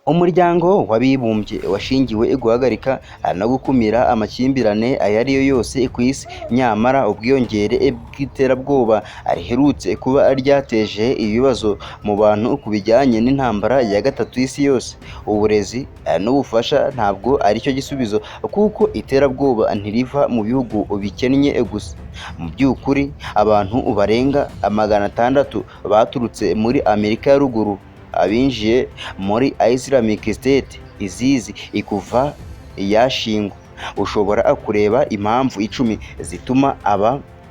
Umuryango w'abibumbye washingiwe guhagarika no gukumira amakimbirane ayo ari yo yose ku isi, nyamara ubwiyongere bw'iterabwoba riherutse kuba ryateje ibibazo mu bantu ku bijyanye n'intambara ya gatatu y'isi yose. Uburezi n'ubufasha ntabwo ari cyo gisubizo, kuko iterabwoba ntiriva mu bihugu bikennye gusa. Mu by'ukuri abantu barenga 600 baturutse muri Amerika ya ruguru abinjiye muri Islamic State izizi ikuva yashingwa. Ushobora kureba impamvu 10 zituma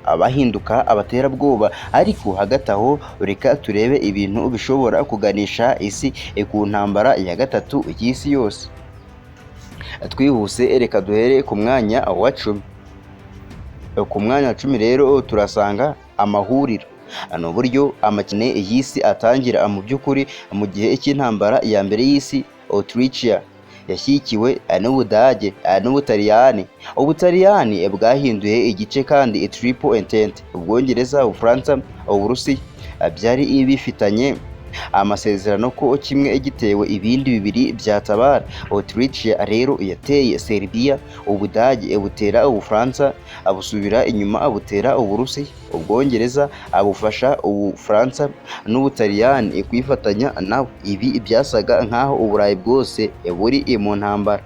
abahinduka abaterabwoba, ariko hagati aho reka turebe ibintu bishobora kuganisha isi ku ntambara ya gatatu y'isi yose. Twihuse reka duhere ku mwanya wa 10. Ku mwanya wa 10 rero turasanga amahuriro. N'uburyo amakine y'isi atangira mu by'ukuri mu gihe cy'intambara ya mbere y'isi. Autrichia yashyikiwe n'Ubudage n'Ubutaliyani. Ubutaliyani bwahinduye igice kandi Triple Entente, Ubwongereza, Ubufaransa, Uburusiya byari bifitanye amasezerano ko kimwe gitewe ibindi bibiri byatabara. Autrichia rero yateye Serbia, Ubudage butera Ubufaransa, abusubira inyuma butera Uburusiya. Ubwongereza abufasha Ubufaransa n'Ubutaliyani kwifatanya nawe. Ibi byasaga nkaho Uburayi bwose buri mu ntambara.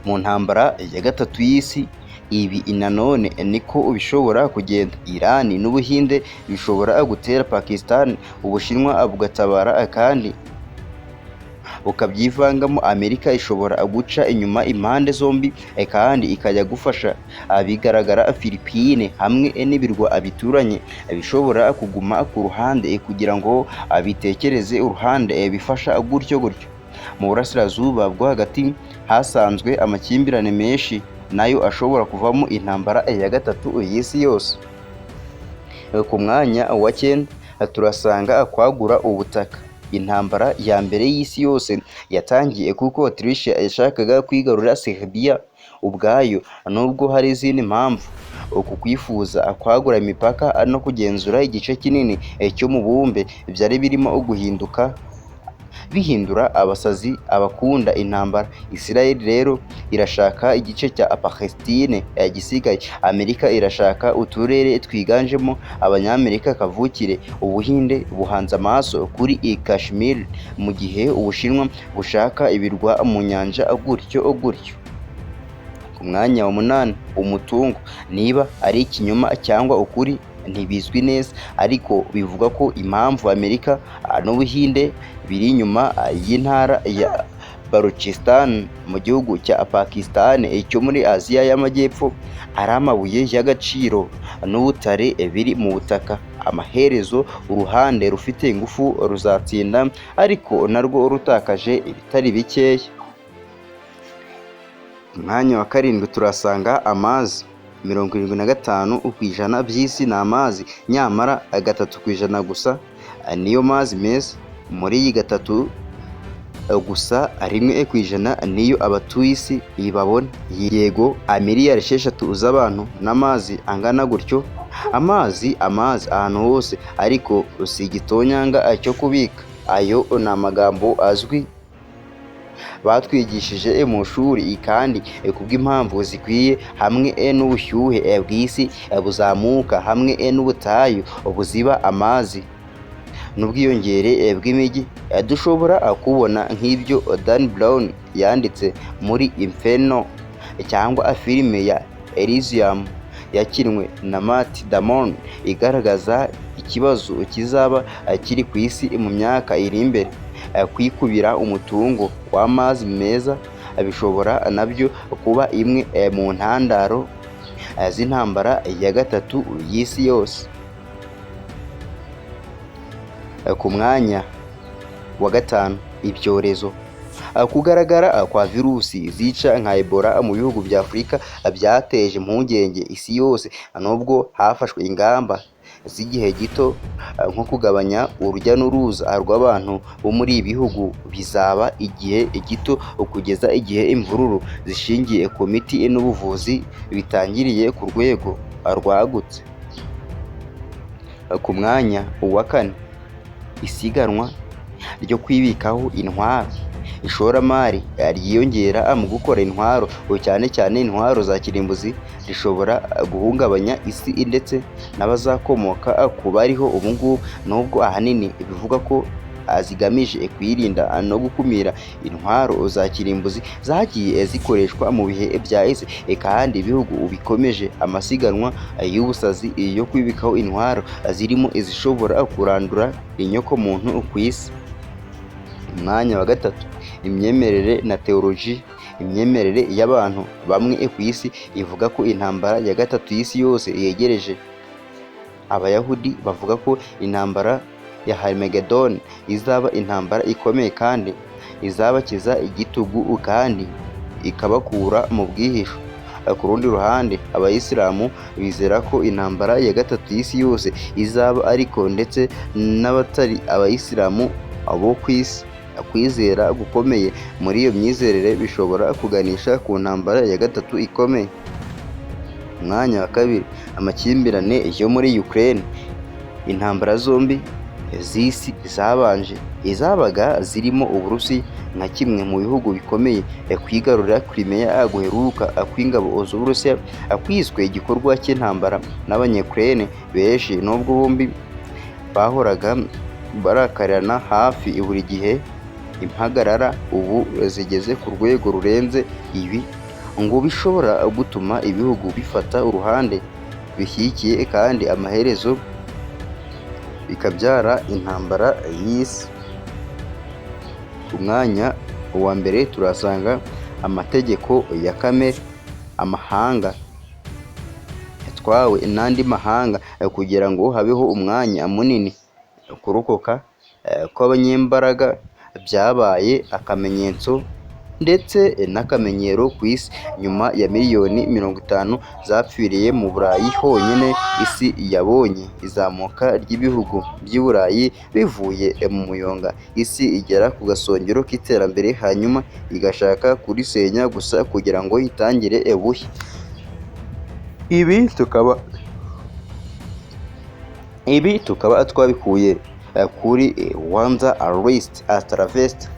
Mu ntambara ya gatatu y'isi ibi nanone niko bishobora kugenda. Iran n'Ubuhinde bishobora gutera Pakistan, Ubushinwa bugatabara kandi bukabyivangamo. Amerika ishobora guca inyuma impande zombi kandi ikajya gufasha. Bigaragara Philippines hamwe n'ibirwa bituranye bishobora kuguma ku ruhande kugira ngo bitekereze uruhande bifasha gutyo gutyo. Mu burasirazuba bwo hagati hasanzwe amakimbirane menshi, nayo ashobora kuvamo intambara ya gatatu y'isi yose. Ku mwanya wa 9 turasanga kwagura ubutaka. Intambara ya mbere y'isi yose yatangiye kuko Autrichia yashakaga kwigarurira Serbia ubwayo, nubwo hari izindi mpamvu. Uku kwifuza kwagura imipaka no kugenzura igice kinini cyo mu bumbe byari birimo bihindura abasazi abakunda intambara. Israel rero irashaka igice cya Palestine gisigaye. Amerika irashaka uturere twiganjemo Abanyamerika kavukire. Ubuhinde buhanze amaso kuri Kashmir, mu gihe Ubushinwa bushaka ibirwa mu nyanja gutyo gutyo. Ku mwanya wa 8 umutungo. Niba ari ikinyoma cyangwa ukuri ntibizwi neza, ariko bivuga ko impamvu Amerika n'Ubuhinde biri inyuma y'intara ya Balochistan mu gihugu cya Pakistan cyo muri Aziya y'Amajyepfo ari amabuye y'agaciro n'ubutare biri mu butaka. Amaherezo uruhande rufite ingufu ruzatsinda, ariko narwo rutakaje ibitari bikeya. Umwanya wa 7 turasanga amazi. 75% by'isi ni amazi, nyamara 3% gusa niyo mazi meza. Muri iyi 3 gusa 1% niyo abatuye isi babona. Yego miliyari 6 z'abantu n'amazi angana gutyo. Amazi ahantu hose, ariko si igitonyanga cyo kubika. Ayo ni amagambo azwi batwigishije mu shuri, kandi kubw'impamvu zikwiye, hamwe n'ubushyuhe bw'isi buzamuka, hamwe n'ubutayu buziba amazi n'ubwiyongere bw'imijyi, dushobora kubona nk'ibyo Dan Brown yanditse muri Inferno, cyangwa filime ya Elysium yakinwe na Matt Damon igaragaza ikibazo kizaba kiri ku isi mu myaka iri imbere. Kwikubira umutungo w'amazi meza bishobora nabyo kuba imwe mu ntandaro z'intambara ya gatatu y'isi yose. Ku mwanya wa 5 ibyorezo. Kugaragara kwa virusi zica nka Ebola mu bihugu bya Afurika byateje impungenge isi yose, nubwo hafashwe ingamba z'igihe gito nko kugabanya urujya n'uruza rw'abantu bo muri ibi bihugu. Bizaba igihe gito kugeza igihe imvururu zishingiye ku miti n'ubuvuzi bitangiriye ku rwego rwagutse. Ku mwanya wa 4 isiganwa ryo kwibikaho intwaro. Ishoramari ryiyongera mu gukora intwaro, cyane cyane intwaro za kirimbuzi, rishobora guhungabanya isi ndetse n'abazakomoka ku bariho ubu ngubu, nubwo ahanini bivuga ko zigamije kwirinda no gukumira intwaro za kirimbuzi zagiye zikoreshwa mu bihe byahise, kandi ibihugu bikomeje amasiganwa y'ubusazi yo kwibikaho intwaro zirimo izishobora kurandura inyokomuntu ku isi. Umwanya wa gatatu, imyemerere na teoloji. Imyemerere y'abantu bamwe ku isi ivuga ko intambara ya gatatu y'isi yose yegereje. Abayahudi bavuga ko intambara ya Harmagedoni izaba intambara ikomeye kandi izabakiza igitugu kandi ikabakura mu bwihisho. Ku rundi ruhande, abayisilamu bizera ko intambara ya gatatu y'isi yose izaba, ariko ndetse n'abatari abayisilamu abo ku isi, kwizera gukomeye muri iyo myizerere bishobora kuganisha ku ntambara ya gatatu ikomeye. Umwanya wa kabiri, amakimbirane yo muri Ukraine. Intambara zombi z'isi zabanje izabaga zirimo Uburusiya nka kimwe mu bihugu bikomeye kwigarurira Crimea guheruka kw'ingabo z'Uburusiya kwiswe igikorwa cy'intambara n'Abanyukraine benshi, nubwo bombi bahoraga barakarana hafi buri gihe. Impagarara ubu zigeze ku rwego rurenze ibi ngo bishobora gutuma ibihugu bifata uruhande bishyigikiye, kandi amaherezo bikabyara intambara y'isi. Ku mwanya wa mbere turasanga amategeko ya kamere. Amahanga yatwawe n'andi mahanga kugira ngo habeho umwanya munini. Kurokoka kw'abanyembaraga byabaye akamenyetso ndetse n'akamenyero ku isi. Nyuma ya miliyoni 50 zapfiriye mu Burayi honyine, isi yabonye izamuka ry'ibihugu by'i Burayi bivuye mu muyonga. Isi igera ku gasongero k'iterambere, hanyuma igashaka kurisenya gusa kugira ngo itangire bushya. Ibi tukaba twabikuye kuri Wanza Arrest Atravest.